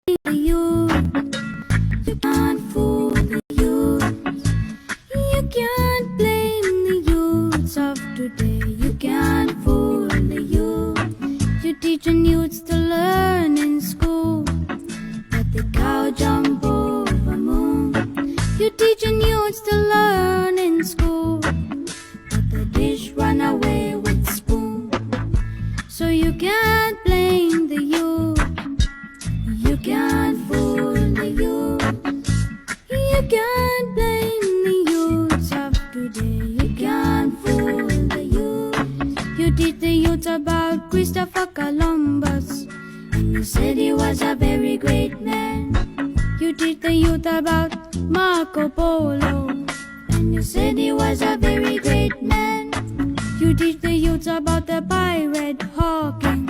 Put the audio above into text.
the youth. You can't fool the youth. You can't blame the youths of today. You can't fool the youth. You teaching youths to learn in school, but the cow jump over moon. You teaching youths to learn in school, but the dish run away with spoon. So you can't blame the youth. You can't fool the youth. You can't blame the youths of today. You can't fool the youth. You teach the youths about Christopher Columbus, and you said he was a very great man. You teach the youth about Marco Polo, and you said he was a very great man. You teach the youths about the pirate Hawking,